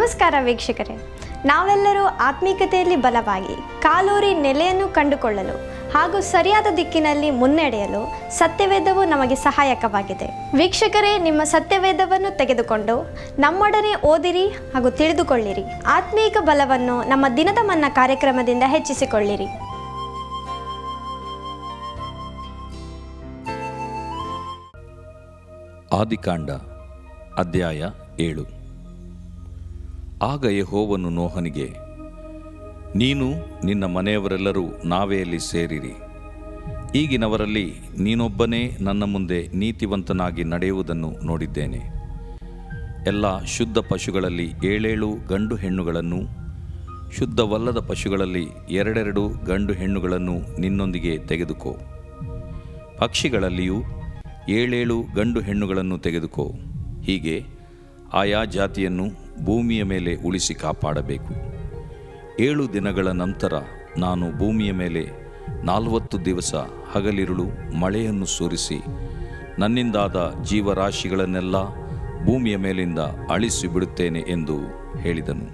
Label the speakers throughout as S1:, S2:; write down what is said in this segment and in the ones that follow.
S1: ನಮಸ್ಕಾರ ವೀಕ್ಷಕರೇ, ನಾವೆಲ್ಲರೂ ಆತ್ಮೀಕತೆಯಲ್ಲಿ ಬಲವಾಗಿ ಕಾಲೂರಿ ನೆಲೆಯನ್ನು ಕಂಡುಕೊಳ್ಳಲು ಹಾಗೂ ಸರಿಯಾದ ದಿಕ್ಕಿನಲ್ಲಿ ಮುನ್ನಡೆಯಲು ಸತ್ಯವೇದವು ನಮಗೆ ಸಹಾಯಕವಾಗಿದೆ. ವೀಕ್ಷಕರೇ, ನಿಮ್ಮ ಸತ್ಯವೇದವನ್ನು ತೆಗೆದುಕೊಂಡು ನಮ್ಮೊಡನೆ ಓದಿರಿ ಹಾಗೂ ತಿಳಿದುಕೊಳ್ಳಿರಿ. ಆತ್ಮೀಕ ಬಲವನ್ನು ನಮ್ಮ ದಿನದ ಮನ್ನಾ ಕಾರ್ಯಕ್ರಮದಿಂದ ಹೆಚ್ಚಿಸಿಕೊಳ್ಳಿರಿ.
S2: ಆದಿಕಾಂಡ ಅಧ್ಯಾಯ 7. ಆಗ ಯೆಹೋವನು ನೋಹನಿಗೆ, ನೀನು ನಿನ್ನ ಮನೆಯವರೆಲ್ಲರೂ ನಾವೆಯಲ್ಲಿ ಸೇರಿರಿ. ಈಗಿನವರಲ್ಲಿ ನೀನೊಬ್ಬನೇ ನನ್ನ ಮುಂದೆ ನೀತಿವಂತನಾಗಿ ನಡೆಯುವುದನ್ನು ನೋಡಿದ್ದೇನೆ. ಎಲ್ಲ ಶುದ್ಧ ಪಶುಗಳಲ್ಲಿ 7 ಗಂಡು ಹೆಣ್ಣುಗಳನ್ನು, ಶುದ್ಧವಲ್ಲದ ಪಶುಗಳಲ್ಲಿ 2 ಗಂಡು ಹೆಣ್ಣುಗಳನ್ನು ನಿನ್ನೊಂದಿಗೆ ತೆಗೆದುಕೋ. ಪಕ್ಷಿಗಳಲ್ಲಿಯೂ 7 ಗಂಡು ಹೆಣ್ಣುಗಳನ್ನು ತೆಗೆದುಕೋ. ಹೀಗೆ ಆಯಾ ಜಾತಿಯನ್ನು ಭೂಮಿಯ ಮೇಲೆ ಉಳಿಸಿ ಕಾಪಾಡಬೇಕು. 7 ದಿನಗಳ ನಂತರ ನಾನು ಭೂಮಿಯ ಮೇಲೆ 40 ದಿವಸ ಹಗಲಿರುಳು ಮಳೆಯನ್ನು ಸುರಿಸಿ ನನ್ನಿಂದಾದ ಜೀವರಾಶಿಗಳನ್ನೆಲ್ಲ ಭೂಮಿಯ ಮೇಲಿಂದ ಅಳಿಸಿಬಿಡುತ್ತೇನೆ ಎಂದು ಹೇಳಿದನು.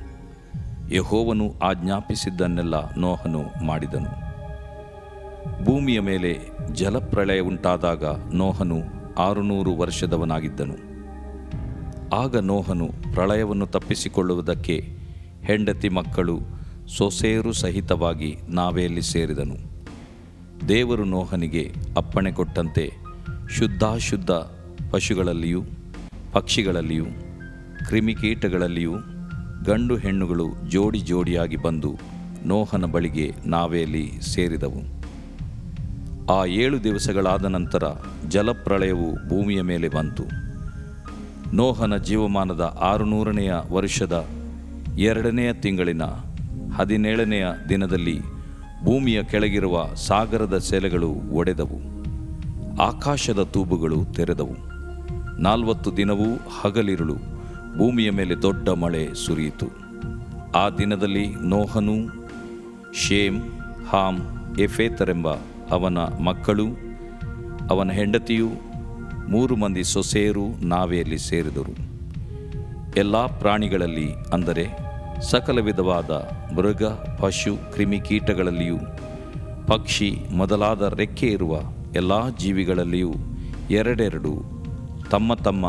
S2: ಯೆಹೋವನು ಆಜ್ಞಾಪಿಸಿದ್ದನ್ನೆಲ್ಲ ನೋಹನು ಮಾಡಿದನು. ಭೂಮಿಯ ಮೇಲೆ ಜಲಪ್ರಳಯ ಉಂಟಾದಾಗ ನೋಹನು 600 ವರ್ಷದವನಾಗಿದ್ದನು. ಆಗ ನೋಹನು ಪ್ರಳಯವನ್ನು ತಪ್ಪಿಸಿಕೊಳ್ಳುವುದಕ್ಕೆ ಹೆಂಡತಿ ಮಕ್ಕಳು ಸೊಸೆಯರು ಸಹಿತವಾಗಿ ನಾವೆಯಲ್ಲಿ ಸೇರಿದನು. ದೇವರು ನೋಹನಿಗೆ ಅಪ್ಪಣೆ ಕೊಟ್ಟಂತೆ ಶುದ್ಧಾಶುದ್ಧ ಪಶುಗಳಲ್ಲಿಯೂ ಪಕ್ಷಿಗಳಲ್ಲಿಯೂ ಕ್ರಿಮಿಕೀಟಗಳಲ್ಲಿಯೂ ಗಂಡು ಹೆಣ್ಣುಗಳು ಜೋಡಿ ಜೋಡಿಯಾಗಿ ಬಂದು ನೋಹನ ಬಳಿಗೆ ನಾವೆಯಲ್ಲಿ ಸೇರಿದವು. ಆ 7 ದಿವಸಗಳಾದ ನಂತರ ಜಲಪ್ರಳಯವು ಭೂಮಿಯ ಮೇಲೆ ಬಂತು. ನೋಹನ ಜೀವಮಾನದ 600ನೆಯ ವರ್ಷದ 2ನೆಯ ತಿಂಗಳಿನ 17ನೆಯ ದಿನದಲ್ಲಿ ಭೂಮಿಯ ಕೆಳಗಿರುವ ಸಾಗರದ ಸೆಲೆಗಳು ಒಡೆದವು, ಆಕಾಶದ ತೂಬುಗಳು ತೆರೆದವು. 40 ದಿನವೂ ಹಗಲಿರುಳು ಭೂಮಿಯ ಮೇಲೆ ದೊಡ್ಡ ಮಳೆ ಸುರಿಯಿತು. ಆ ದಿನದಲ್ಲಿ ನೋಹನು, ಶೇಮ್, ಹಾಮ್, ಎಫೇತರೆಂಬ ಅವನ ಮಕ್ಕಳು, ಅವನ ಹೆಂಡತಿಯು, 3 ಮಂದಿ ಸೊಸೆಯರು ನಾವೆಯಲ್ಲಿ ಸೇರಿದರು. ಎಲ್ಲ ಪ್ರಾಣಿಗಳಲ್ಲಿ, ಅಂದರೆ ಸಕಲ ವಿಧವಾದ ಮೃಗ, ಪಶು, ಕ್ರಿಮಿಕೀಟಗಳಲ್ಲಿಯೂ ಪಕ್ಷಿ ಮೊದಲಾದ ರೆಕ್ಕೆ ಇರುವ ಎಲ್ಲ ಜೀವಿಗಳಲ್ಲಿಯೂ 2 ತಮ್ಮ ತಮ್ಮ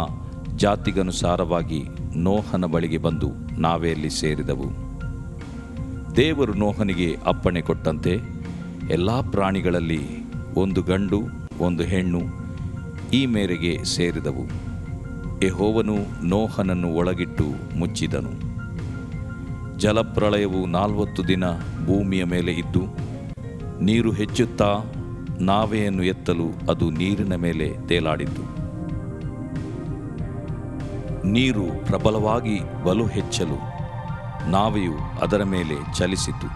S2: ಜಾತಿಗನುಸಾರವಾಗಿ ನೋಹನ ಬಳಿಗೆ ಬಂದು ನಾವೆಯಲ್ಲಿ ಸೇರಿದವು. ದೇವರು ನೋಹನಿಗೆ ಅಪ್ಪಣೆ ಕೊಟ್ಟಂತೆ ಎಲ್ಲ ಪ್ರಾಣಿಗಳಲ್ಲಿ 1 ಗಂಡು 1 ಹೆಣ್ಣು ಈ ಮೇರೆಗೆ ಸೇರಿದವು. ಯೆಹೋವನು ನೋಹನನ್ನು ಒಳಗಿಟ್ಟು ಮುಚ್ಚಿದನು. ಜಲಪ್ರಳಯವು 40 ದಿನ ಭೂಮಿಯ ಮೇಲೆ ಇದ್ದು, ನೀರು ಹೆಚ್ಚುತ್ತಾ ನಾವೆಯನ್ನು ಎತ್ತಲು ಅದು ನೀರಿನ ಮೇಲೆ ತೇಲಾಡಿತು. ನೀರು ಪ್ರಬಲವಾಗಿ ಬಲು ಹೆಚ್ಚಲು ನಾವೆಯು ಅದರ ಮೇಲೆ ಚಲಿಸಿತು.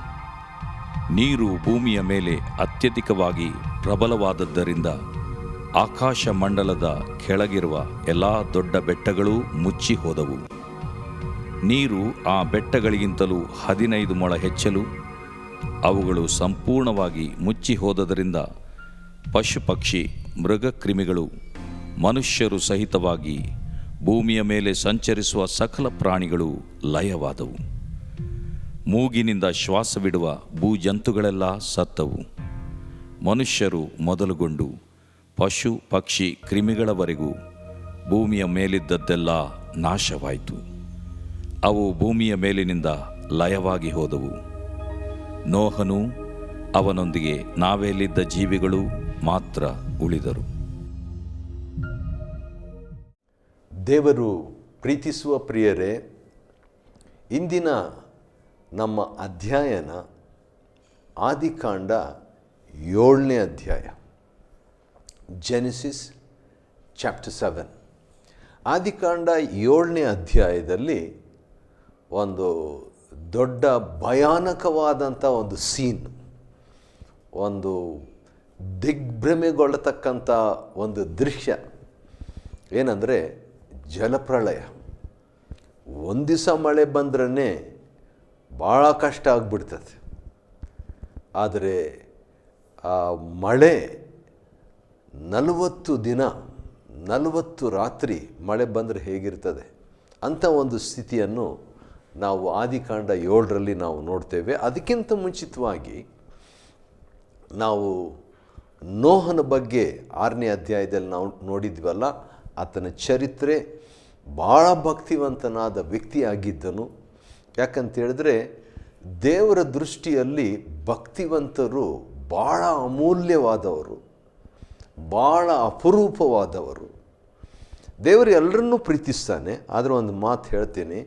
S2: ನೀರು ಭೂಮಿಯ ಮೇಲೆ ಅತ್ಯಧಿಕವಾಗಿ ಪ್ರಬಲವಾದದ್ದರಿಂದ ಆಕಾಶ ಮಂಡಲದ ಕೆಳಗಿರುವ ಎಲ್ಲ ದೊಡ್ಡ ಬೆಟ್ಟಗಳೂ ಮುಚ್ಚಿ ಹೋದವು. ನೀರು ಆ ಬೆಟ್ಟಗಳಿಗಿಂತಲೂ 15 ಮೊಳ ಹೆಚ್ಚಲು ಅವುಗಳು ಸಂಪೂರ್ಣವಾಗಿ ಮುಚ್ಚಿ ಹೋದದರಿಂದ ಪಶು ಪಕ್ಷಿ ಮೃಗಕ್ರಿಮಿಗಳು ಮನುಷ್ಯರು ಸಹಿತವಾಗಿ ಭೂಮಿಯ ಮೇಲೆ ಸಂಚರಿಸುವ ಸಕಲ ಪ್ರಾಣಿಗಳು ಲಯವಾದವು. ಮೂಗಿನಿಂದ ಶ್ವಾಸವಿಡುವ ಭೂಜಂತುಗಳೆಲ್ಲ ಸತ್ತವು. ಮನುಷ್ಯರು ಮೊದಲುಗೊಂಡು ಪಶು ಪಕ್ಷಿ ಕ್ರಿಮಿಗಳವರೆಗೂ ಭೂಮಿಯ ಮೇಲಿದ್ದದ್ದೆಲ್ಲ ನಾಶವಾಯಿತು. ಅವು ಭೂಮಿಯ ಮೇಲಿನಿಂದ ಲಯವಾಗಿ ಹೋದವು. ನೋಹನು ಅವನೊಂದಿಗೆ ನಾವೆಯಲ್ಲಿದ್ದ ಜೀವಿಗಳು ಮಾತ್ರ ಉಳಿದರು.
S3: ದೇವರು ಪ್ರೀತಿಸುವ ಪ್ರಿಯರೇ, ಇಂದಿನ ನಮ್ಮ ಅಧ್ಯಯನ ಆದಿಕಾಂಡ 7ನೇ ಅಧ್ಯಾಯ, ಜೆನೆಸಿಸ್ ಚಾಪ್ಟರ್ 7. ಆದಿಕಾಂಡ 7ನೇ ಅಧ್ಯಾಯದಲ್ಲಿ ಒಂದು ದೊಡ್ಡ ಭಯಾನಕವಾದಂಥ ಒಂದು ಸೀನ್, ಒಂದು ದಿಗ್ಭ್ರಮೆಗೊಳ್ಳತಕ್ಕಂಥ ಒಂದು ದೃಶ್ಯ ಏನಂದರೆ ಜಲಪ್ರಳಯ. ಒಂದು ದಿವಸ ಮಳೆ ಬಂದ್ರೇ ಭಾಳ ಕಷ್ಟ ಆಗಿಬಿಡ್ತದೆ. ಆದರೆ ಆ ಮಳೆ 40 ದಿನ 40 ರಾತ್ರಿ ಮಳೆ ಬಂದರೆ ಹೇಗಿರ್ತದೆ ಅಂಥ ಒಂದು ಸ್ಥಿತಿಯನ್ನು ನಾವು ಆದಿಕಾಂಡ 7ರಲ್ಲಿ ನಾವು ನೋಡ್ತೇವೆ. ಅದಕ್ಕಿಂತ ಮುಂಚಿತವಾಗಿ ನಾವು ನೋಹನ ಬಗ್ಗೆ 6ನೇ ಅಧ್ಯಾಯದಲ್ಲಿ ನಾವು ನೋಡಿದ್ವಲ್ಲ, ಆತನ ಚರಿತ್ರೆ ಭಾಳ ಭಕ್ತಿವಂತನಾದ ವ್ಯಕ್ತಿಯಾಗಿದ್ದನು. ಯಾಕಂತೇಳಿದ್ರೆ ದೇವರ ದೃಷ್ಟಿಯಲ್ಲಿ ಭಕ್ತಿವಂತರು ಭಾಳ ಅಮೂಲ್ಯವಾದವರು, ಭಾಳ ಅಪರೂಪವಾದವರು. ದೇವರು ಎಲ್ಲರನ್ನೂ ಪ್ರೀತಿಸ್ತಾನೆ. ಆದರೆ ಒಂದು ಮಾತು ಹೇಳ್ತೀನಿ,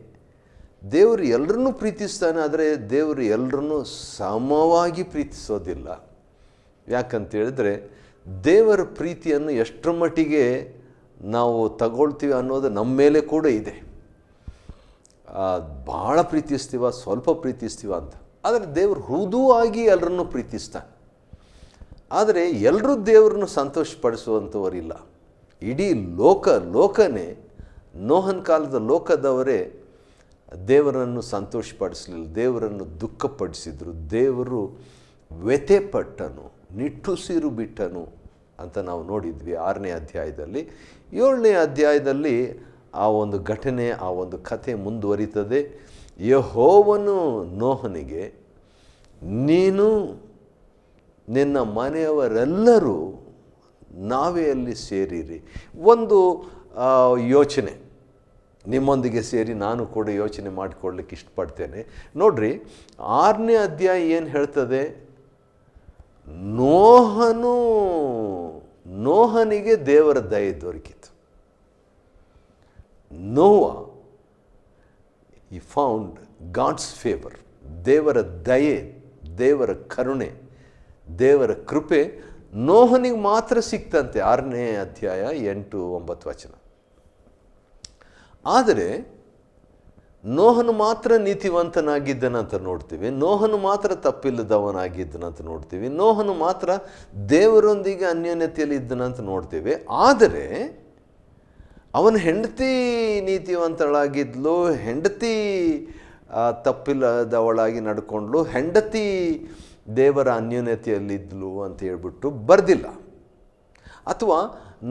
S3: ದೇವರು ಎಲ್ಲರನ್ನೂ ಪ್ರೀತಿಸ್ತಾನೆ, ಆದರೆ ದೇವರು ಎಲ್ಲರನ್ನೂ ಸಮವಾಗಿ ಪ್ರೀತಿಸೋದಿಲ್ಲ. ಯಾಕಂತೇಳಿದ್ರೆ ದೇವರ ಪ್ರೀತಿಯನ್ನು ಎಷ್ಟರ ಮಟ್ಟಿಗೆ ನಾವು ತಗೊಳ್ತೀವಿ ಅನ್ನೋದು ನಮ್ಮ ಮೇಲೆ ಕೂಡ ಇದೆ. ಭಾಳ ಪ್ರೀತಿಸ್ತೀವ, ಸ್ವಲ್ಪ ಪ್ರೀತಿಸ್ತೀವ ಅಂತ. ಆದರೆ ದೇವರು ಮೃದುವಾಗಿ ಎಲ್ಲರನ್ನೂ ಪ್ರೀತಿಸ್ತಾನೆ. ಆದರೆ ಎಲ್ಲರೂ ದೇವರನ್ನು ಸಂತೋಷಪಡಿಸುವಂಥವರಿಲ್ಲ. ಇಡೀ ಲೋಕನೇ ನೋಹನ ಕಾಲದ ಲೋಕದವರೇ ದೇವರನ್ನು ಸಂತೋಷಪಡಿಸಲಿಲ್ಲ, ದೇವರನ್ನು ದುಃಖಪಡಿಸಿದರು. ದೇವರು ವ್ಯಥೆಪಟ್ಟನು, ನಿಟ್ಟುಸಿರು ಬಿಟ್ಟನು ಅಂತ ನಾವು ನೋಡಿದ್ವಿ 6ನೇ ಅಧ್ಯಾಯದಲ್ಲಿ. 7ನೇ ಅಧ್ಯಾಯದಲ್ಲಿ ಆ ಒಂದು ಘಟನೆ, ಆ ಒಂದು ಕಥೆ ಮುಂದುವರಿತದೆ. ಯೆಹೋವನು ನೋಹನಿಗೆ, ನೀನು ನಿನ್ನ ಮನೆಯವರೆಲ್ಲರೂ ನಾವೆಯಲ್ಲಿ ಸೇರಿರಿ. ಒಂದು ಯೋಚನೆ ನಿಮ್ಮೊಂದಿಗೆ ಸೇರಿ ನಾನು ಕೂಡ ಯೋಚನೆ ಮಾಡಿಕೊಳ್ಳಿಕ್ಕೆ ಇಷ್ಟಪಡ್ತೇನೆ. ನೋಡ್ರಿ, 6ನೇ ಅಧ್ಯಾಯ ಏನು ಹೇಳ್ತದೆ? ನೋಹನಿಗೆ ದೇವರ ದಯೆ ದೊರಕಿತು. ನೋವಾ ಈ ಫೌಂಡ್ ಗಾಡ್ಸ್ ಫೇವರ್. ದೇವರ ದಯೆ, ದೇವರ ಕರುಣೆ, ದೇವರ ಕೃಪೆ ನೋಹನಿಗೆ ಮಾತ್ರ ಸಿಕ್ತಂತೆ. 6ನೇ ಅಧ್ಯಾಯ 8-9 ವಚನ. ಆದರೆ ನೋಹನು ಮಾತ್ರ ನೀತಿವಂತನಾಗಿದ್ದನಂತ ನೋಡ್ತೀವಿ, ನೋಹನು ಮಾತ್ರ ತಪ್ಪಿಲ್ಲದವನಾಗಿದ್ದನಂತ ನೋಡ್ತೀವಿ, ನೋಹನು ಮಾತ್ರ ದೇವರೊಂದಿಗೆ ಅನ್ಯೋನ್ಯತೆಯಲ್ಲಿ ಇದ್ದನಂತ ನೋಡ್ತೀವಿ. ಆದರೆ ಅವನ ಹೆಂಡತಿ ನೀತಿವಂತಳಾಗಿದ್ಲು, ಹೆಂಡತಿ ತಪ್ಪಿಲ್ಲದವಳಾಗಿ ನಡ್ಕೊಂಡ್ಲು, ಹೆಂಡತಿ ದೇವರ ಅನ್ಯೋನ್ಯತೆಯಲ್ಲಿದ್ಲು ಅಂತ ಹೇಳ್ಬಿಟ್ಟು ಬರೆದಿಲ್ಲ. ಅಥವಾ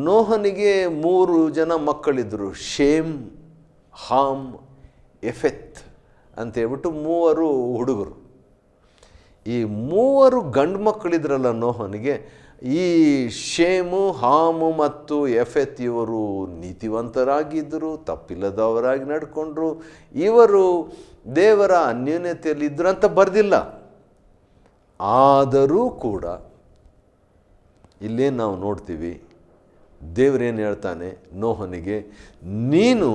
S3: ನೋಹನಿಗೆ 3 ಜನ ಮಕ್ಕಳಿದ್ದರು, ಶೇಮ್, ಹಾಮ್, ಎಫೆತ್ ಅಂತ ಹೇಳ್ಬಿಟ್ಟು 3 ಹುಡುಗರು. ಈ 3 ಗಂಡು ಮಕ್ಕಳಿದ್ರಲ್ಲ ನೋಹನಿಗೆ, ಈ ಶೇಮು, ಹಾಮು ಮತ್ತು ಎಫೆತ್ ಇವರು ನೀತಿವಂತರಾಗಿದ್ದರು, ತಪ್ಪಿಲ್ಲದವರಾಗಿ ನಡ್ಕೊಂಡ್ರು, ಇವರು ದೇವರ ಅನ್ಯೋನ್ಯತೆಯಲ್ಲಿದ್ದರು ಅಂತ ಬರೆದಿಲ್ಲ. ಆದರೂ ಕೂಡ ಇಲ್ಲೇನು ನಾವು ನೋಡ್ತೀವಿ, ದೇವರೇನು ಹೇಳ್ತಾನೆ ನೋಹನಿಗೆ, ನೀನು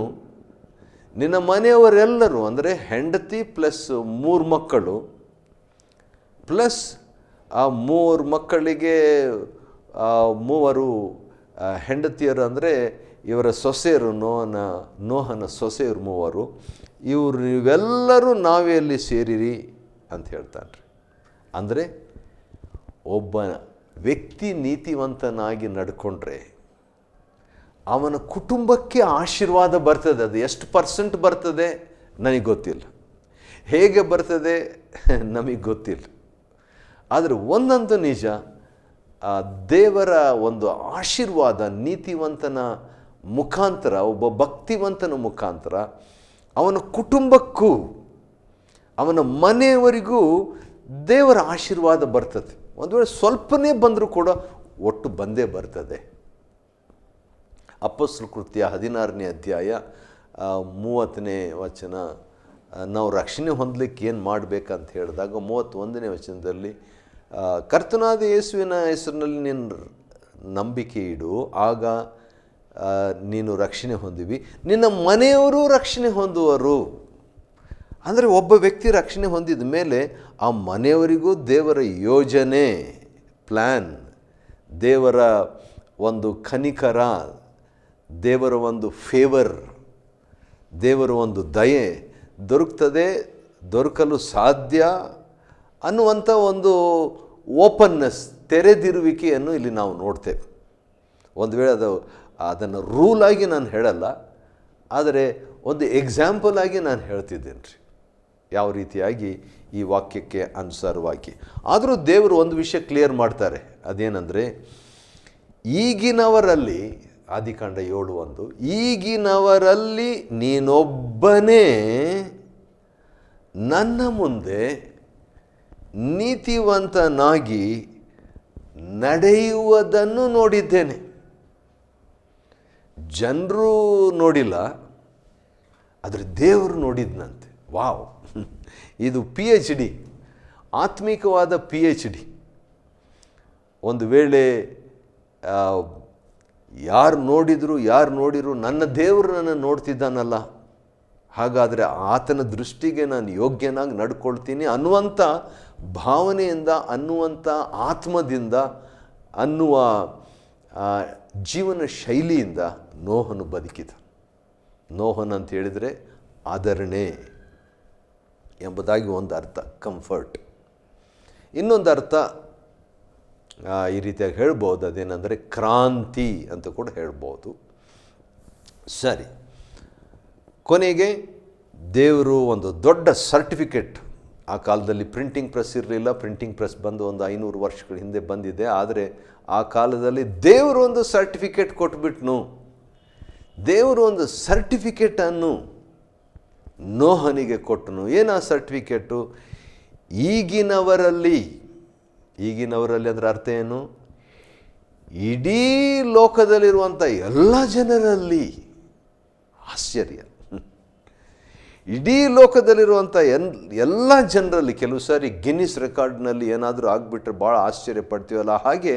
S3: ನಿನ್ನ ಮನೆಯವರೆಲ್ಲರೂ, ಅಂದರೆ ಹೆಂಡತಿ ಪ್ಲಸ್ 3 ಮಕ್ಕಳು ಪ್ಲಸ್ ಆ 3 ಮಕ್ಕಳಿಗೆ 3 ಹೆಂಡತಿಯರು, ಅಂದರೆ ಇವರ ಸೊಸೆಯರು, ನೋಹನ ಸೊಸೆಯರು 3, ನೀವೆಲ್ಲರೂ ನಾವೆಯಲ್ಲಿ ಸೇರಿರಿ ಅಂತ ಹೇಳ್ತಾನೆ. ಅಂದರೆ ಒಬ್ಬ ವ್ಯಕ್ತಿ ನೀತಿವಂತನಾಗಿ ನಡ್ಕೊಂಡ್ರೆ ಅವನ ಕುಟುಂಬಕ್ಕೆ ಆಶೀರ್ವಾದ ಬರ್ತದೆ. ಅದು ಎಷ್ಟು % ಬರ್ತದೆ ನನಗೆ ಗೊತ್ತಿಲ್ಲ, ಹೇಗೆ ಬರ್ತದೆ ನಮಗೆ ಗೊತ್ತಿಲ್ಲ. ಆದರೆ ಒಂದಂತೂ ನಿಜ, ದೇವರ ಒಂದು ಆಶೀರ್ವಾದ ನೀತಿವಂತನ ಮುಖಾಂತರ, ಒಬ್ಬ ಭಕ್ತಿವಂತನ ಮುಖಾಂತರ ಅವನ ಕುಟುಂಬಕ್ಕೂ ಅವನ ಮನೆಯವರಿಗೂ ದೇವರ ಆಶೀರ್ವಾದ ಬರ್ತದೆ. ಒಂದು ವೇಳೆ ಸ್ವಲ್ಪನೇ ಬಂದರೂ ಕೂಡ ಒಟ್ಟು ಬಂದೇ ಬರ್ತದೆ. ಅಪೊಸ್ತಲರ ಕೃತ್ಯ 16ನೇ ಅಧ್ಯಾಯ 30ನೇ ವಚನ, ನಾವು ರಕ್ಷಣೆ ಹೊಂದಲಿಕ್ಕೆ ಏನು ಮಾಡಬೇಕಂತ ಹೇಳಿದಾಗ 31ನೇ ವಚನದಲ್ಲಿ, ಕರ್ತನಾದ ಯೇಸುವಿನ ಹೆಸರಿನಲ್ಲಿ ನೀನು ನಂಬಿಕೆ ಇಡು, ಆಗ ನೀನು ರಕ್ಷಣೆ ಹೊಂದಿವಿ, ನಿನ್ನ ಮನೆಯವರು ರಕ್ಷಣೆ ಹೊಂದುವರು. ಅಂದರೆ ಒಬ್ಬ ವ್ಯಕ್ತಿ ರಕ್ಷಣೆ ಹೊಂದಿದ ಮೇಲೆ ಆ ಮನೆಯವರಿಗೂ ದೇವರ ಯೋಜನೆ, ಪ್ಲ್ಯಾನ್, ದೇವರ ಒಂದು ಕನಿಕರ, ದೇವರ ಒಂದು ಫೇವರ್, ದೇವರ ಒಂದು ದಯೆ ದೊರಕಲು ಸಾಧ್ಯ ಅನ್ನುವಂಥ ಒಂದು ಓಪನ್ನೆಸ್, ತೆರೆದಿರುವಿಕೆಯನ್ನು ಇಲ್ಲಿ ನಾವು ನೋಡ್ತೇವೆ. ಒಂದು ವೇಳೆ ಅದನ್ನು ರೂಲಾಗಿ ನಾನು ಹೇಳಲ್ಲ, ಆದರೆ ಒಂದು ಎಕ್ಸಾಂಪಲ್ ಆಗಿ ನಾನು ಹೇಳ್ತಿದ್ದೇನೆ ರೀ, ಯಾವ ರೀತಿಯಾಗಿ ಈ ವಾಕ್ಯಕ್ಕೆ ಅನುಸಾರವಾಗಿ. ಆದರೂ ದೇವರು ಒಂದು ವಿಷಯ ಕ್ಲಿಯರ್ ಮಾಡ್ತಾರೆ, ಅದೇನೆಂದರೆ ಈಗಿನವರಲ್ಲಿ, ಆದಿಕಾಂಡ 7:1, ಈಗಿನವರಲ್ಲಿ ನೀನೊಬ್ಬನೇ ನನ್ನ ಮುಂದೆ ನೀತಿವಂತನಾಗಿ ನಡೆಯುವುದನ್ನು ನೋಡಿದ್ದೇನೆ. ಜನರು ನೋಡಿಲ್ಲ, ಆದರೆ ದೇವರು ನೋಡಿದ್ನಂತೆ. ವಾವ್, ಇದು PhD, ಆತ್ಮಿಕವಾದ PhD. ಒಂದು ವೇಳೆ ಯಾರು ನೋಡಿರು ನನ್ನ ದೇವರು ನನ್ನನ್ನು ನೋಡ್ತಿದ್ದಾನಲ್ಲ, ಹಾಗಾದರೆ ಆತನ ದೃಷ್ಟಿಗೆ ನಾನು ಯೋಗ್ಯನಾಗಿ ನಡ್ಕೊಳ್ತೀನಿ ಅನ್ನುವಂಥ ಭಾವನೆಯಿಂದ, ಅನ್ನುವಂಥ ಆತ್ಮದಿಂದ, ಅನ್ನುವ ಜೀವನ ಶೈಲಿಯಿಂದ ನೋಹನು ಬದುಕಿದ. ನೋಹನ್ ಅಂತ ಹೇಳಿದರೆ ಆದರಣೆ ಎಂಬುದಾಗಿ ಒಂದು ಅರ್ಥ, ಕಂಫರ್ಟ್. ಇನ್ನೊಂದು ಅರ್ಥ ಈ ರೀತಿಯಾಗಿ ಹೇಳ್ಬೋದು, ಅದೇನೆಂದರೆ ಕ್ರಾಂತಿ ಅಂತ ಕೂಡ ಹೇಳ್ಬೋದು. ಸರಿ, ಕೊನೆಗೆ ದೇವರು ಒಂದು ದೊಡ್ಡ ಸರ್ಟಿಫಿಕೇಟ್, ಆ ಕಾಲದಲ್ಲಿ ಪ್ರಿಂಟಿಂಗ್ ಪ್ರೆಸ್ ಇರಲಿಲ್ಲ, ಪ್ರಿಂಟಿಂಗ್ ಪ್ರೆಸ್ ಬಂದು ಒಂದು 500 ವರ್ಷಗಳ ಹಿಂದೆ ಬಂದಿದೆ. ಆದರೆ ಆ ಕಾಲದಲ್ಲಿ ದೇವರು ಒಂದು ಸರ್ಟಿಫಿಕೇಟ್ ಕೊಟ್ಬಿಟ್ನು. ದೇವರು ಒಂದು ಸರ್ಟಿಫಿಕೇಟನ್ನು ನೋಹನಿಗೆ ಕೊಟ್ಟನು. ಏನು ಆ ಸರ್ಟಿಫಿಕೇಟು? ಈಗಿನವರಲ್ಲಿ ಅಂದರೆ ಅರ್ಥ ಏನು? ಇಡೀ ಲೋಕದಲ್ಲಿರುವಂಥ ಎಲ್ಲ ಜನರಲ್ಲಿ, ಆಶ್ಚರ್ಯ, ಇಡೀ ಲೋಕದಲ್ಲಿರುವಂಥ ಎಲ್ಲ ಜನರಲ್ಲಿ, ಕೆಲವು ಸಾರಿ ಗಿನ್ನಿಸ್ ರೆಕಾರ್ಡ್ನಲ್ಲಿ ಏನಾದರೂ ಆಗಿಬಿಟ್ರೆ ಭಾಳ ಆಶ್ಚರ್ಯ ಪಡ್ತೀವಲ್ಲ, ಹಾಗೆ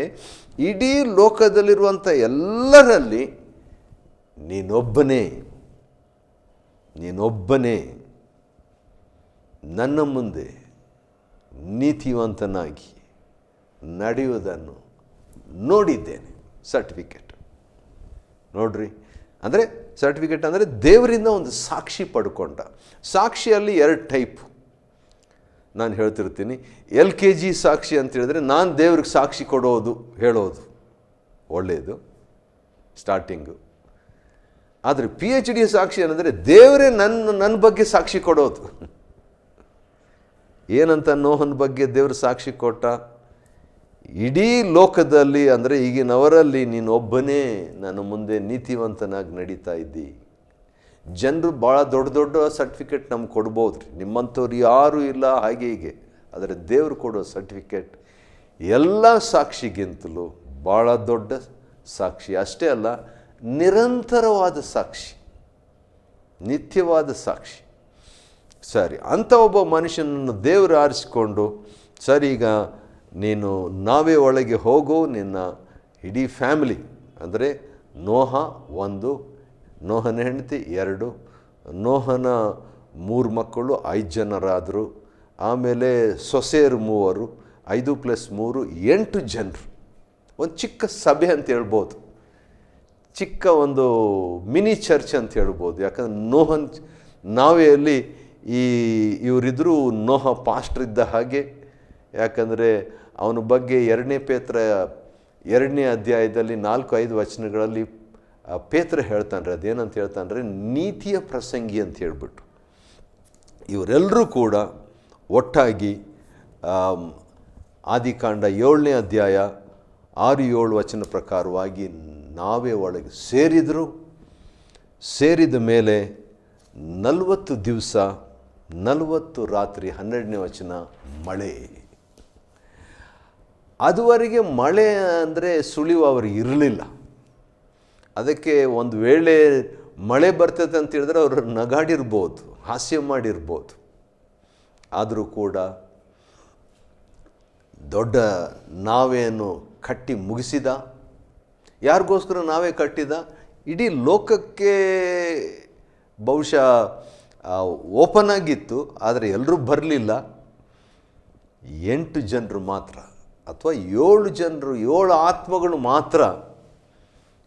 S3: ಇಡೀ ಲೋಕದಲ್ಲಿರುವಂಥ ಎಲ್ಲರಲ್ಲಿ ನೀನೊಬ್ಬನೇ ನನ್ನ ಮುಂದೆ ನೀತಿವಂತನಾಗಿ ನಡೆಯುವುದನ್ನು ನೋಡಿದ್ದೇನೆ. ಸರ್ಟಿಫಿಕೇಟ್ ನೋಡ್ರಿ, ಅಂದರೆ ಸರ್ಟಿಫಿಕೇಟ್ ಅಂದರೆ ದೇವರಿಂದ ಒಂದು ಸಾಕ್ಷಿ ಪಡ್ಕೊಂಡ. ಸಾಕ್ಷಿಯಲ್ಲಿ 2 ಟೈಪ್ ನಾನು ಹೇಳ್ತಿರ್ತೀನಿ. LKG ಸಾಕ್ಷಿ ಅಂತ ಹೇಳಿದ್ರೆ ನಾನು ದೇವ್ರಿಗೆ ಸಾಕ್ಷಿ ಹೇಳೋದು ಒಳ್ಳೆಯದು, ಸ್ಟಾರ್ಟಿಂಗು. ಆದರೆ PhD ಸಾಕ್ಷಿ ಏನಂದರೆ ದೇವರೇ ನನ್ನ ಬಗ್ಗೆ ಸಾಕ್ಷಿ ಕೊಡೋದು. ಏನಂತ ನೋಹನ ಬಗ್ಗೆ ದೇವರು ಸಾಕ್ಷಿ ಕೊಟ್ಟ? ಇಡೀ ಲೋಕದಲ್ಲಿ, ಅಂದರೆ ಈಗಿನವರಲ್ಲಿ ನೀನೊಬ್ಬನೇ ನನ್ನ ಮುಂದೆ ನೀತಿವಂತನಾಗಿ ನಡೀತಾ ಇದ್ದಿ. ಜನರು ಭಾಳ ದೊಡ್ಡ ಸರ್ಟಿಫಿಕೇಟ್ ನಮ್ಗೆ ಕೊಡ್ಬೋದು ರೀ, ನಿಮ್ಮಂಥವ್ರು ಯಾರೂ ಇಲ್ಲ ಹಾಗೆ ಹೀಗೆ. ಆದರೆ ದೇವರು ಕೊಡೋ ಸರ್ಟಿಫಿಕೇಟ್ ಎಲ್ಲ ಸಾಕ್ಷಿಗಿಂತಲೂ ಭಾಳ ದೊಡ್ಡ ಸಾಕ್ಷಿ. ಅಷ್ಟೇ ಅಲ್ಲ, ನಿರಂತರವಾದ ಸಾಕ್ಷಿ, ನಿತ್ಯವಾದ ಸಾಕ್ಷಿ. ಸರಿ, ಅಂಥ ಒಬ್ಬ ಮನುಷ್ಯನನ್ನು ದೇವರು ಆರಿಸಿಕೊಂಡು, ಸರಿ ಈಗ ನೀನು ನಾವೇ ಒಳಗೆ ಹೋಗು, ನಿನ್ನ ಇಡೀ ಫ್ಯಾಮಿಲಿ, ಅಂದರೆ ನೋಹ 1, ನೋಹನ ಹೆಂಡತಿ 2, ನೋಹನ 3 ಮಕ್ಕಳು 5 ಜನರಾದರು. ಆಮೇಲೆ ಸೊಸೆಯರು 3, 5 + 3 8 ಜನರು. ಒಂದು ಚಿಕ್ಕ ಸಭೆ ಅಂತ ಹೇಳ್ಬೋದು, ಚಿಕ್ಕ ಒಂದು ಮಿನಿ ಚರ್ಚ್ ಅಂತ ಹೇಳ್ಬೋದು. ಯಾಕಂದರೆ ನಾವೆಯಲ್ಲಿ ಇವರಿದ್ದರೂ ನೋಹ ಪಾಸ್ಟರ್ ಇದ್ದ ಹಾಗೆ. ಯಾಕಂದರೆ ಅವನ ಬಗ್ಗೆ 2ನೇ ಪೇತ್ರ 2ನೇ ಅಧ್ಯಾಯದಲ್ಲಿ 4-5 ವಚನಗಳಲ್ಲಿ ಪೇತ್ರ ಹೇಳ್ತಾನ್ರಿ. ಅದೇನಂತ ಹೇಳ್ತಾನ್ರೆ, ನೀತಿಯ ಪ್ರಸಂಗಿ ಅಂತ ಹೇಳ್ಬಿಟ್ಟು. ಇವರೆಲ್ಲರೂ ಕೂಡ ಒಟ್ಟಾಗಿ ಆದಿಕಾಂಡ 7ನೇ ಅಧ್ಯಾಯ 6-7 ವಚನ ಪ್ರಕಾರವಾಗಿ ನಾವೇ ಒಳಗೆ ಸೇರಿದರು. ಸೇರಿದ ಮೇಲೆ 40 ದಿವಸ 40 ರಾತ್ರಿ 12ನೇ ವಚನ ಮಳೆ. ಅದುವರೆಗೆ ಮಳೆ ಅಂದರೆ ಸುಳಿವು ಅವ್ರಿಗೆ ಇರಲಿಲ್ಲ. ಅದಕ್ಕೆ ಒಂದು ವೇಳೆ ಮಳೆ ಬರ್ತೈತೆ ಅಂತ ಹೇಳಿದ್ರೆ ಅವರು ನಗಾಡಿರ್ಬೋದು, ಹಾಸ್ಯ ಮಾಡಿರ್ಬೋದು. ಆದರೂ ಕೂಡ ದೊಡ್ಡ ನಾವೆಯನ್ನು ಕಟ್ಟಿ ಮುಗಿಸಿದ. ಯಾರಿಗೋಸ್ಕರ ನಾವೇ ಕಟ್ಟಿದ? ಇಡೀ ಲೋಕಕ್ಕೆ ಬಹುಶಃ ಓಪನ್ ಆಗಿತ್ತು, ಆದರೆ ಎಲ್ಲರೂ ಬರಲಿಲ್ಲ. 8 ಜನರು ಮಾತ್ರ, ಅಥವಾ 7 ಜನರು, 7 ಆತ್ಮಗಳು ಮಾತ್ರ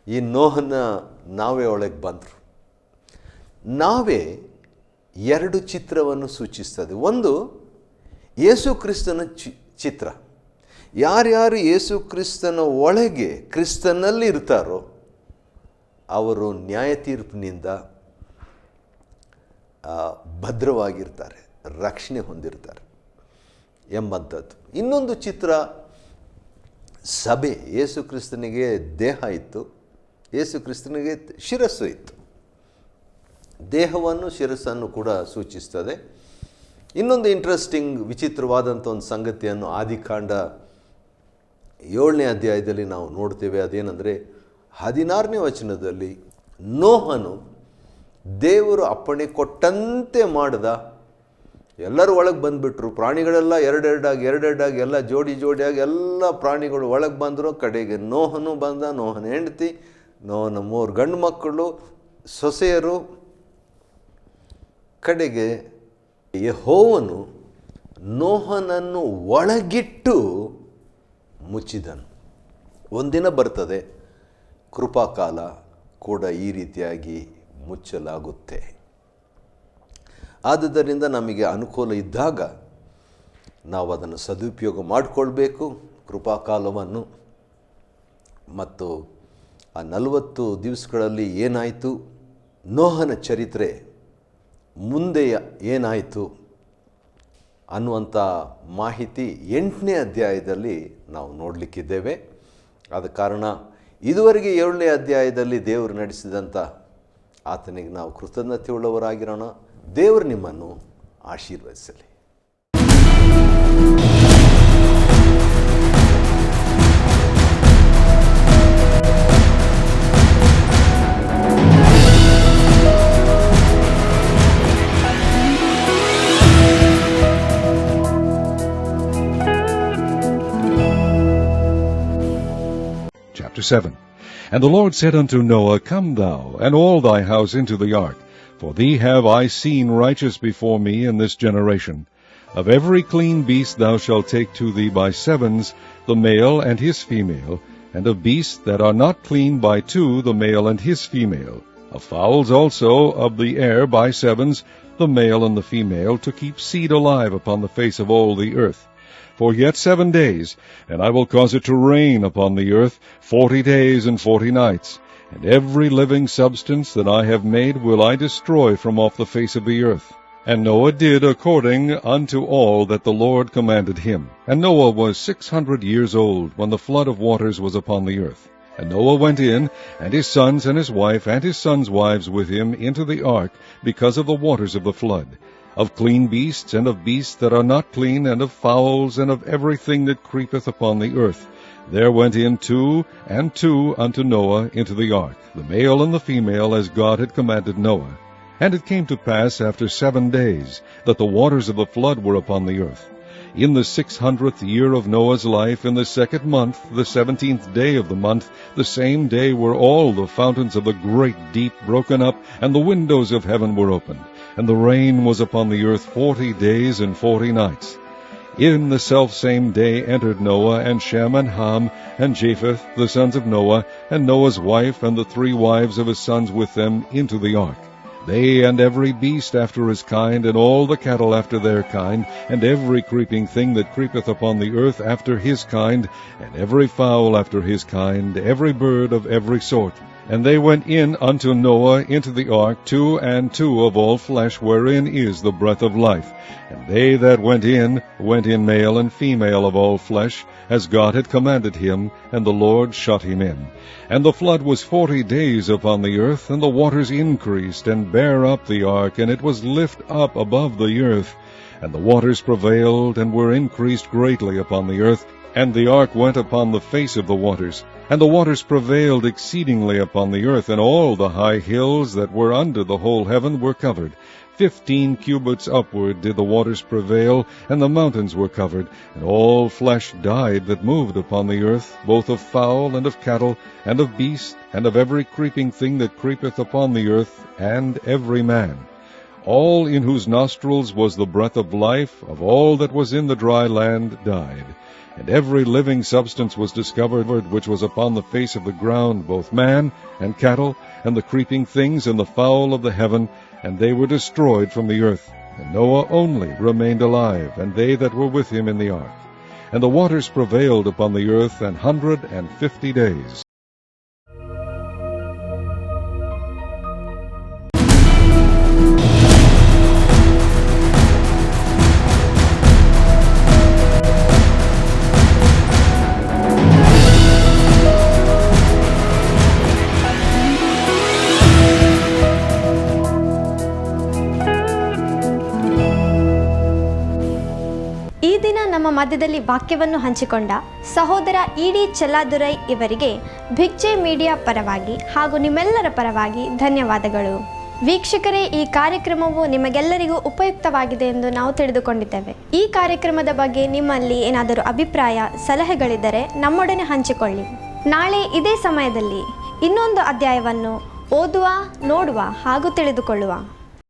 S3: ಈ ನೋಹನ ನಾವೇ ಒಳಗೆ ಬಂದರು. ನಾವೇ 2 ಚಿತ್ರವನ್ನು ಸೂಚಿಸ್ತದೆ. ಒಂದು ಯೇಸು ಕ್ರಿಸ್ತನ ಚಿತ್ರ. ಯಾರ್ಯಾರು ಯೇಸು ಕ್ರಿಸ್ತನ ಒಳಗೆ ಕ್ರಿಸ್ತನಲ್ಲಿ ಇರ್ತಾರೋ ಅವರು ನ್ಯಾಯ ತೀರ್ಪಿನಿಂದ ಭದ್ರವಾಗಿರ್ತಾರೆ, ರಕ್ಷಣೆ ಹೊಂದಿರ್ತಾರೆ ಎಂಬಂಥದ್ದು. ಇನ್ನೊಂದು ಚಿತ್ರ ಸಭೆ. ಯೇಸು ಕ್ರಿಸ್ತನಿಗೆ ದೇಹ ಇತ್ತು, ಯೇಸು ಕ್ರಿಸ್ತನಿಗೆ ಶಿರಸ್ಸು ಇತ್ತು. ದೇಹವನ್ನು ಶಿರಸ್ಸನ್ನು ಕೂಡ ಸೂಚಿಸ್ತದೆ. ಇನ್ನೊಂದು ಇಂಟ್ರೆಸ್ಟಿಂಗ್ ವಿಚಿತ್ರವಾದಂಥ ಒಂದು ಸಂಗತಿಯನ್ನು ಆದಿಕಾಂಡ 7ನೇ ಅಧ್ಯಾಯದಲ್ಲಿ ನಾವು ನೋಡ್ತೇವೆ. ಅದೇನೆಂದರೆ 16ನೇ ವಚನದಲ್ಲಿ ನೋಹನು ದೇವರು ಅಪ್ಪಣೆ ಕೊಟ್ಟಂತೆ ಮಾಡ್ದ. ಎಲ್ಲರೂ ಒಳಗೆ ಬಂದುಬಿಟ್ರು. ಪ್ರಾಣಿಗಳೆಲ್ಲ ಎರಡೆರಡಾಗಿ ಎಲ್ಲ ಜೋಡಿಯಾಗಿ ಎಲ್ಲ ಪ್ರಾಣಿಗಳು ಒಳಗೆ ಬಂದರು. ಕಡೆಗೆ ನೋಹನು ಬಂದ, ನೋಹನ ಹೆಂಡತಿ, ನೋಹನ 3 ಗಂಡು ಮಕ್ಕಳು, ಸೊಸೆಯರು. ಕಡೆಗೆ ಯೆಹೋವನು ನೋಹನನ್ನು ಒಳಗಿಟ್ಟು ಮುಚ್ಚಿದನು. ಒಂದಿನ ಬರ್ತದೆ, ಕೃಪಾಕಾಲ ಕೂಡ ಈ ರೀತಿಯಾಗಿ ಮುಚ್ಚಲಾಗುತ್ತೆ. ಆದುದರಿಂದ ನಮಗೆ ಅನುಕೂಲ ಇದ್ದಾಗ ನಾವು ಅದನ್ನು ಸದುಪಯೋಗ ಮಾಡಿಕೊಳ್ಬೇಕು, ಕೃಪಾಕಾಲವನ್ನು. ಮತ್ತು ಆ 40 ದಿವಸಗಳಲ್ಲಿ ಏನಾಯಿತು, ನೋಹನ ಚರಿತ್ರೆ ಮುಂದೆ ಏನಾಯಿತು ಅನ್ನುವಂಥ ಮಾಹಿತಿ 8ನೇ ಅಧ್ಯಾಯದಲ್ಲಿ ನಾವು ನೋಡಲಿಕ್ಕಿದ್ದೇವೆ. ಆದ ಕಾರಣ ಇದುವರೆಗೆ 7ನೇ ಅಧ್ಯಾಯದಲ್ಲಿ ದೇವರು ನಡೆಸಿದಂಥ ಆತನಿಗೆ ನಾವು ಕೃತಜ್ಞತೆ ಉಳ್ಳವರಾಗಿರೋಣ. ದೇವರು ನಿಮ್ಮನ್ನು ಆಶೀರ್ವದಿಸಲಿ.
S4: Chapter 7. And the Lord said unto Noah, Come thou, and all thy house into the ark, for thee have I seen righteous before me in this generation. Of every clean beast thou shalt take to thee by 7s the male and his female, and of beasts that are not clean by 2 the male and his female. Of fowls also of the air by 7s the male and the female, to keep seed alive upon the face of all the earth. For yet 7 days, and I will cause it to rain upon the earth 40 days and 40 nights. And every living substance that I have made will I destroy from off the face of the earth. And Noah did according unto all that the Lord commanded him. And Noah was 600 years old when the flood of waters was upon the earth. And Noah went in, and his sons and his wife and his sons' wives with him into the ark, because of the waters of the flood. Of clean beasts, and of beasts that are not clean, and of fowls, and of everything that creepeth upon the earth. There went in 2 and 2 unto Noah into the ark, the male and the female, as God had commanded Noah. And it came to pass after 7 days, that the waters of the flood were upon the earth. In the 600th year of Noah's life, in the 2nd month, the 17th day of the month, the same day were all the fountains of the great deep broken up, and the windows of heaven were opened. And the rain was upon the earth 40 days and 40 nights. In the selfsame day entered Noah, and Shem, and Ham, and Japheth, the sons of Noah, and Noah's wife, and the 3 wives of his sons with them, into the ark. They and every beast after his kind, and all the cattle after their kind, and every creeping thing that creepeth upon the earth after his kind, and every fowl after his kind, every bird of every sort. And they went in unto Noah into the ark, 2 and 2 of all flesh, wherein is the breath of life. And they that went in male and female of all flesh, as God had commanded him, and the Lord shut him in. And the flood was 40 days upon the earth, and the waters increased, and bare up the ark, and it was lift up above the earth. And the waters prevailed, and were increased greatly upon the earth, and the ark went upon the face of the waters. And the waters prevailed exceedingly upon the earth, and all the high hills that were under the whole heaven were covered. 15 cubits upward did the waters prevail, and the mountains were covered. And all flesh died that moved upon the earth, both of fowl, and of cattle, and of beast, and of every creeping thing that creepeth upon the earth, and every man. All in whose nostrils was the breath of life, of all that was in the dry land, died. And every living substance was discovered which was upon the face of the ground, both man and cattle, and the creeping things, and the fowl of the heaven, and they were destroyed from the earth. And Noah only remained alive, and they that were with him in the ark. And the waters prevailed upon the earth 150 days.
S1: ಮಧ್ಯದಲ್ಲಿ ವಾಕ್ಯವನ್ನು ಹಂಚಿಕೊಂಡ ಸಹೋದರ ಇಡಿ ಚೆಲ್ಲಾದುರೈ ಇವರಿಗೆ ಭಿಕ್ಷೆ media ಪರವಾಗಿ ಹಾಗೂ ನಿಮ್ಮೆಲ್ಲರ ಪರವಾಗಿ ಧನ್ಯವಾದಗಳು. ವೀಕ್ಷಕರೇ, ಈ ಕಾರ್ಯಕ್ರಮವು ನಿಮಗೆಲ್ಲರಿಗೂ ಉಪಯುಕ್ತವಾಗಿದೆ ಎಂದು ನಾವು ತಿಳಿದುಕೊಂಡಿದ್ದೇವೆ. ಈ ಕಾರ್ಯಕ್ರಮದ ಬಗ್ಗೆ ನಿಮ್ಮಲ್ಲಿ ಏನಾದರೂ ಅಭಿಪ್ರಾಯ, ಸಲಹೆಗಳಿದ್ದರೆ ನಮ್ಮೊಡನೆ ಹಂಚಿಕೊಳ್ಳಿ. ನಾಳೆ ಇದೇ ಸಮಯದಲ್ಲಿ ಇನ್ನೊಂದು ಅಧ್ಯಾಯವನ್ನು ಓದುವ, ನೋಡುವ ಹಾಗೂ ತಿಳಿದುಕೊಳ್ಳುವ.